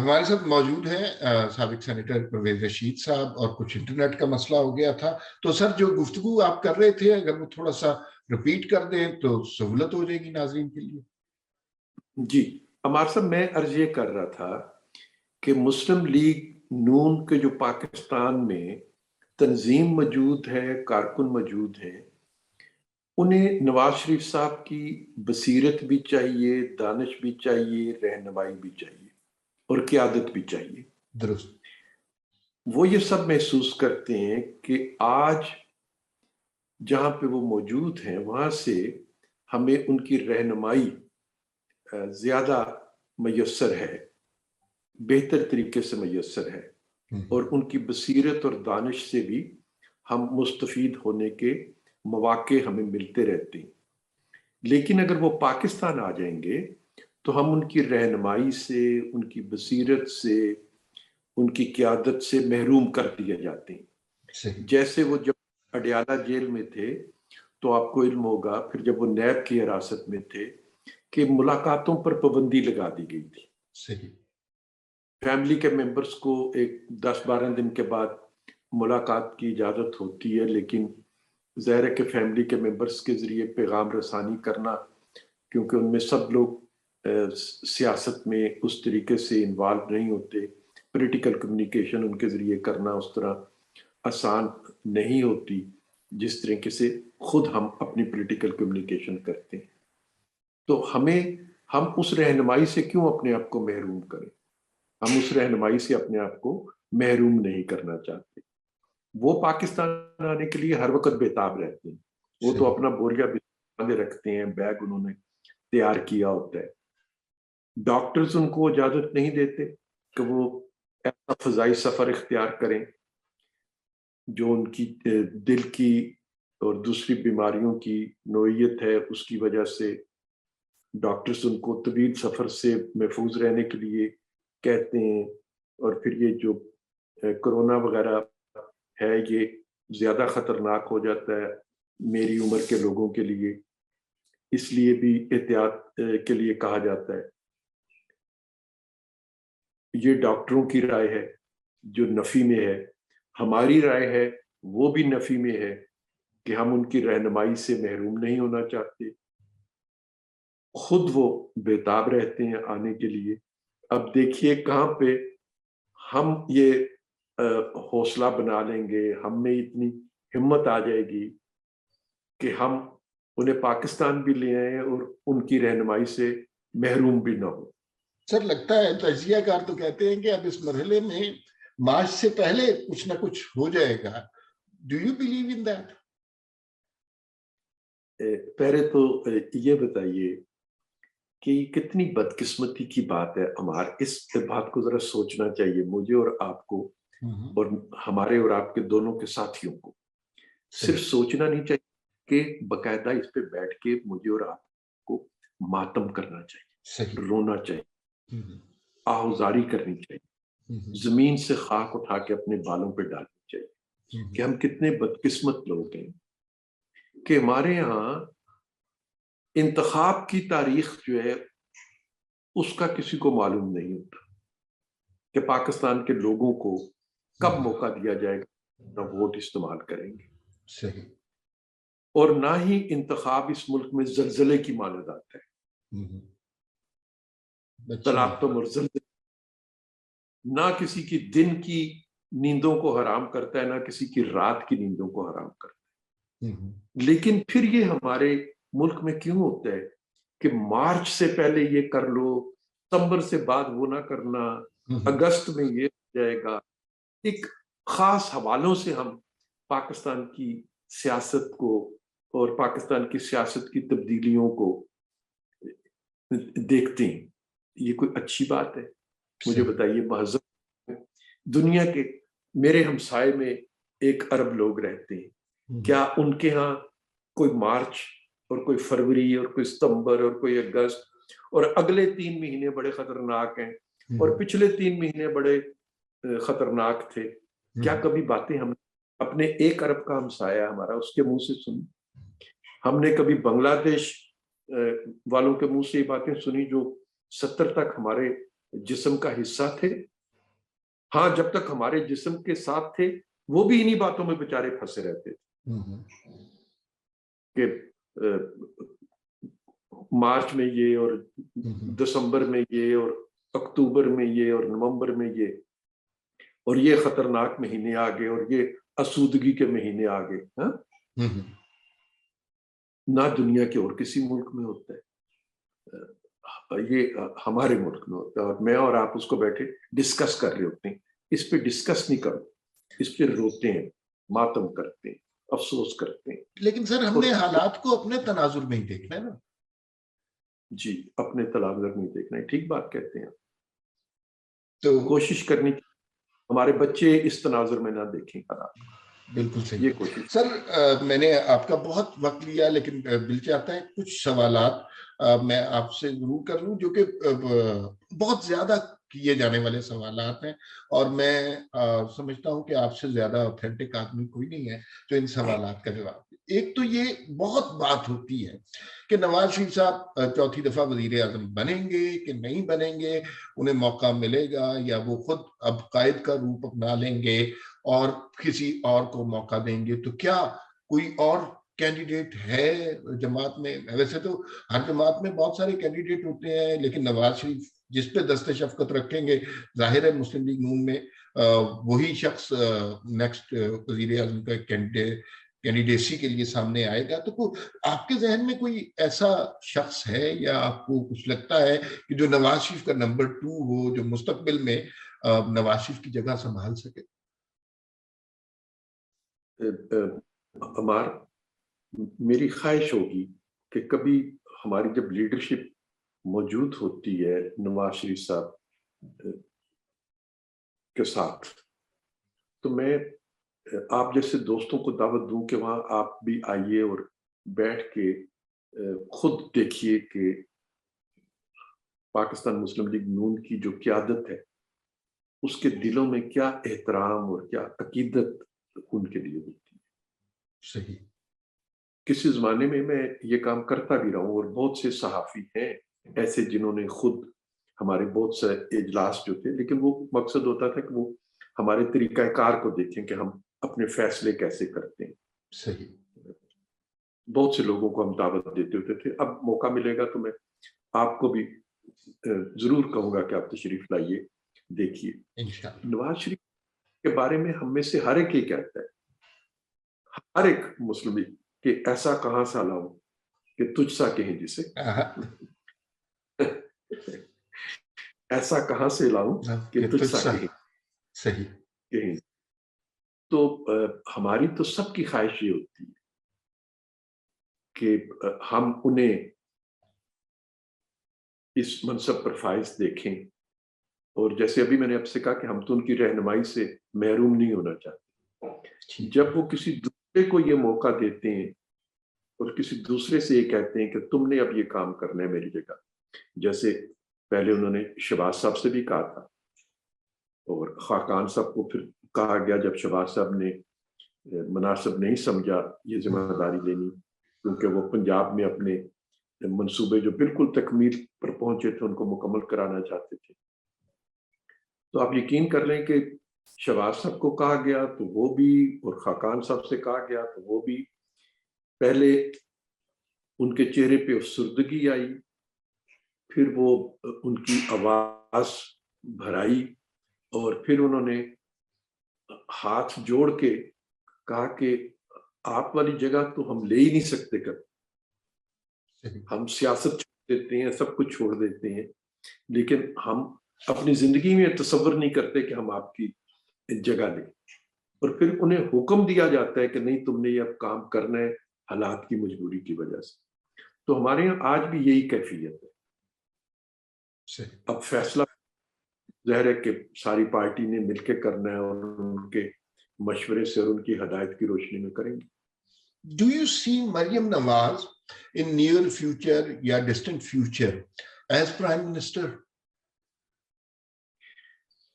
ہمارے ساتھ موجود ہیں سابق سینیٹر پرویز رشید صاحب، اور کچھ انٹرنیٹ کا مسئلہ ہو گیا تھا، تو سر جو گفتگو آپ کر رہے تھے اگر وہ تھوڑا سا رپیٹ کر دیں تو سہولت ہو جائے گی ناظرین کے لیے۔ جی عمار صاحب، میں عرض یہ کر رہا تھا کہ مسلم لیگ نون کے جو پاکستان میں تنظیم موجود ہے، کارکن موجود ہیں، انہیں نواز شریف صاحب کی بصیرت بھی چاہیے، دانش بھی چاہیے، رہنمائی بھی چاہیے اور قیادت بھی چاہیے۔ درست۔ وہ یہ سب محسوس کرتے ہیں کہ آج جہاں پہ وہ موجود ہیں وہاں سے ہمیں ان کی رہنمائی زیادہ میسر ہے، بہتر طریقے سے میسر ہے، اور ان کی بصیرت اور دانش سے بھی ہم مستفید ہونے کے مواقع ہمیں ملتے رہتے ہیں۔ لیکن اگر وہ پاکستان آ جائیں گے تو ہم ان کی رہنمائی سے، ان کی بصیرت سے، ان کی قیادت سے محروم کر دیے جاتے ہیں۔ جیسے وہ جب اڈیالہ جیل میں تھے تو آپ کو علم ہوگا، پھر جب وہ نیب کی حراست میں تھے کہ ملاقاتوں پر پابندی لگا دی گئی تھی۔ صحیح۔ فیملی کے ممبرز کو ایک 10-12 دن کے بعد ملاقات کی اجازت ہوتی ہے، لیکن ظاہر ہے کہ فیملی کے ممبرز کے ذریعے پیغام رسانی کرنا، کیونکہ ان میں سب لوگ سیاست میں اس طریقے سے انوالو نہیں ہوتے، پولیٹیکل کمیونیکیشن ان کے ذریعے کرنا اس طرح آسان نہیں ہوتی جس طریقے سے خود ہم اپنی پولیٹیکل کمیونیکیشن کرتے ہیں۔ تو ہم اس رہنمائی سے کیوں اپنے آپ کو محروم کریں؟ ہم اس رہنمائی سے اپنے آپ کو محروم نہیں کرنا چاہتے۔ وہ پاکستان آنے کے لیے ہر وقت بےتاب رہتے ہیں، وہ تو اپنا بوریا باندھے رکھتے ہیں، بیگ انہوں نے تیار کیا ہوتا ہے۔ ڈاکٹرز ان کو اجازت نہیں دیتے کہ وہ ایسا فضائی سفر اختیار کریں جو ان کی دل کی اور دوسری بیماریوں کی نوعیت ہے، اس کی وجہ سے ڈاکٹرز ان کو طویل سفر سے محفوظ رہنے کے لیے کہتے ہیں۔ اور پھر یہ جو کرونا وغیرہ ہے یہ زیادہ خطرناک ہو جاتا ہے میری عمر کے لوگوں کے لیے، اس لیے بھی احتیاط کے لیے کہا جاتا ہے۔ یہ ڈاکٹروں کی رائے ہے جو نفی میں ہے، ہماری رائے ہے وہ بھی نفی میں ہے کہ ہم ان کی رہنمائی سے محروم نہیں ہونا چاہتے، خود وہ بےتاب رہتے ہیں آنے کے لیے۔ اب دیکھیے کہاں پہ ہم یہ حوصلہ بنا لیں گے، ہم میں اتنی ہمت آ جائے گی کہ ہم انہیں پاکستان بھی لے آئیں اور ان کی رہنمائی سے محروم بھی نہ ہو۔ سر لگتا ہے تجزیہ کار تو کہتے ہیں کہ اب اس مرحلے میں مارچ سے پہلے کچھ نہ کچھ ہو جائے گا۔ Do you believe in that? پہلے تو یہ بتائیے کہ کتنی بدقسمتی کی بات ہے عمار، اس بات کو ذرا سوچنا چاہیے مجھے اور آپ کو، اور ہمارے اور آپ کے دونوں کے ساتھیوں کو۔ صرف سوچنا نہیں چاہیے کہ باقاعدہ اس پہ بیٹھ کے مجھے اور آپ کو ماتم کرنا چاہیے، رونا چاہیے، آہوزاری کرنی چاہیے، زمین سے خاک اٹھا کے اپنے بالوں پہ ڈالنی چاہیے کہ ہم کتنے بدقسمت لوگ ہیں کہ ہمارے ہاں انتخاب کی تاریخ جو ہے اس کا کسی کو معلوم نہیں ہوتا کہ پاکستان کے لوگوں کو کب موقع دیا جائے گا نہ ووٹ استعمال کریں گے، صحیح، اور نہ ہی انتخاب اس ملک میں زلزلے کی مانند آتا ہے۔ تلاطم اور زلزلے نہ کسی کی دن کی نیندوں کو حرام کرتا ہے، نہ کسی کی رات کی نیندوں کو حرام کرتا ہے۔ لیکن پھر یہ ہمارے ملک میں کیوں ہوتا ہے کہ مارچ سے پہلے یہ کر لو، ستمبر سے بعد وہ نہ کرنا، اگست میں یہ ہو جائے گا۔ ایک خاص حوالوں سے ہم پاکستان کی سیاست کو اور پاکستان کی سیاست کی تبدیلیوں کو دیکھتے ہیں۔ یہ کوئی اچھی بات ہے؟ مجھے بتائیے، مہذب دنیا کے میرے ہمسائے میں 1 ارب لوگ رہتے ہیں، کیا ان کے ہاں کوئی مارچ اور کوئی فروری اور کوئی ستمبر اور کوئی اگست اور اگلے 3 مہینے بڑے خطرناک ہیں اور پچھلے 3 مہینے بڑے خطرناک تھے؟ کیا کبھی باتیں ہم اپنے 1 ارب کا ہمسایہ ہمارا اس کے منہ سے سنی؟ ہم نے کبھی بنگلہ دیش والوں کے منہ سے یہ باتیں سنی جو 70 تک ہمارے جسم کا حصہ تھے. ہاں جب تک ہمارے جسم کے ساتھ تھے وہ بھی انہی باتوں میں بیچارے پھنسے رہتے تھے کہ مارچ میں یہ اور دسمبر میں یہ اور اکتوبر میں یہ اور نومبر میں یہ اور یہ خطرناک مہینے آ گئے اور یہ آسودگی کے مہینے آ گئے. ہاں نہ دنیا کے اور کسی ملک میں ہوتا ہے, یہ ہمارے ملک میں ہوتا ہے, اور میں اور آپ اس کو بیٹھے ڈسکس کر رہے ہوتے ہیں. اس پہ ڈسکس نہیں کرو, اس پہ روتے ہیں, ماتم کرتے ہیں, افسوس کرتے ہیں. لیکن سر ہم نے حالات کو اپنے تناظر میں ہی دیکھنا ہے نا. جی اپنے تناظر میں دیکھنا ہے, ٹھیک بات کہتے ہیں. تو کوشش کرنی ہمارے بچے اس تناظر میں نہ دیکھیں حالات. بالکل صحیح. یہ کوشش. سر میں نے آپ کا بہت وقت لیا, لیکن دل چاہتا ہے کچھ سوالات میں آپ سے ضرور کر لوں جو کہ بہت زیادہ کیے جانے والے سوالات ہیں, اور میں سمجھتا ہوں کہ آپ سے زیادہ اوتھینٹک آدمی کوئی نہیں ہے جو ان سوالات کا جواب دے. ایک تو یہ بہت بات ہوتی ہے کہ نواز شریف صاحب چوتھی دفعہ وزیر اعظم بنیں گے کہ نہیں بنیں گے, انہیں موقع ملے گا یا وہ خود اب قائد کا روپ اپنا لیں گے اور کسی اور کو موقع دیں گے. تو کیا کوئی اور کینڈیڈیٹ ہے جماعت میں؟ ویسے تو ہر جماعت میں بہت سارے کینڈیڈیٹ ہوتے ہیں, لیکن نواز شریف جس پہ دست شفقت رکھیں گے ظاہر ہے مسلم لیگ نون میں وہی شخص نیکسٹ وزیر اعظم کا کینڈیڈیسی کے لیے سامنے آئے گا. تو آپ کے ذہن میں کوئی ایسا شخص ہے یا آپ کو کچھ لگتا ہے کہ جو نواز شریف کا نمبر 2 ہو, جو مستقبل میں نواز شریف کی جگہ سنبھال سکے؟ عمار, میری خواہش ہوگی کہ کبھی ہماری جب لیڈرشپ موجود ہوتی ہے نواز شریف صاحب کے ساتھ, تو میں آپ جیسے دوستوں کو دعوت دوں کہ وہاں آپ بھی آئیے اور بیٹھ کے خود دیکھیے کہ پاکستان مسلم لیگ نون کی جو قیادت ہے اس کے دلوں میں کیا احترام اور کیا عقیدت ان کے لیے ہوتی ہے. صحیح. کسی زمانے میں یہ کام کرتا بھی رہا ہوں, اور بہت سے صحافی ہیں ایسے جنہوں نے خود ہمارے بہت سے اجلاس جو تھے, لیکن وہ مقصد ہوتا تھا کہ وہ ہمارے طریقہ کار کو دیکھیں کہ ہم اپنے فیصلے کیسے کرتے ہیں. صحیح. بہت سے لوگوں کو ہم دعوت دیتے ہوتے تھے. اب موقع ملے گا تو میں آپ کو بھی ضرور کہوں گا کہ آپ تشریف لائیے, دیکھیے. انشاءاللہ. نواز شریف کے بارے میں ہم میں سے ہر ایک یہ کہتا ہے, ہر ایک مسلم, کہ ایسا کہاں سا لاؤں کہ تجھ سا کہیں جسے, ایسا کہاں سے لاؤں کہ تجھ سا کہیں. صحیح. کہیں. تو ہماری تو سب کی خواہش یہ ہوتی ہے کہ ہم انہیں اس منصب پر فائز دیکھیں, اور جیسے ابھی میں نے آپ سے کہا کہ ہم تو ان کی رہنمائی سے محروم نہیں ہونا چاہتے. جب وہ کسی دوسرے کو یہ موقع دیتے ہیں اور کسی دوسرے سے یہ کہتے ہیں کہ تم نے اب یہ کام کرنا ہے میری جگہ, جیسے پہلے انہوں نے شہباز صاحب سے بھی کہا تھا, اور خاقان صاحب کو پھر کہا گیا جب شہباز صاحب نے مناسب نہیں سمجھا یہ ذمہ داری لینی, کیونکہ وہ پنجاب میں اپنے منصوبے جو بالکل تکمیل پر پہنچے تھے ان کو مکمل کرانا چاہتے تھے. تو آپ یقین کر لیں کہ شہباز صاحب کو کہا گیا تو وہ بھی, اور خاقان صاحب سے کہا گیا تو وہ بھی. پہلے ان کے چہرے پہ افسردگی آئی, پھر وہ ان کی آواز بھرائی, اور پھر انہوں نے ہاتھ جوڑ کے کہا کہ آپ والی جگہ تو ہم لے ہی نہیں سکتے, کر ہم سیاست چھوڑ دیتے ہیں, سب کچھ چھوڑ دیتے ہیں, لیکن ہم اپنی زندگی میں تصور نہیں کرتے کہ ہم آپ کی جگہ لیں. اور پھر انہیں حکم دیا جاتا ہے کہ نہیں تم نے یہ اب کام کرنا ہے حالات کی مجبوری کی وجہ سے. تو ہمارے یہاں آج بھی یہی کیفیت ہے. اب فیصلہ ظاہر ہے کہ ساری پارٹی نے مل کے کرنا ہے, اور ان کے مشورے سے اور ان کی ہدایت کی روشنی میں کریں گے. Do you see Maryam Nawaz in near future یا distant future as prime minister?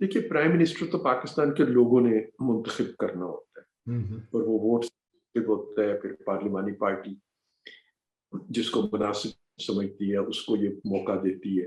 دیکھیے, پرائم منسٹر تو پاکستان کے لوگوں نے منتخب کرنا ہوتا ہے, اور وہ ووٹ ہوتا ہے, پھر پارلیمانی پارٹی جس کو مناسب سمجھتی ہے اس کو یہ موقع دیتی ہے.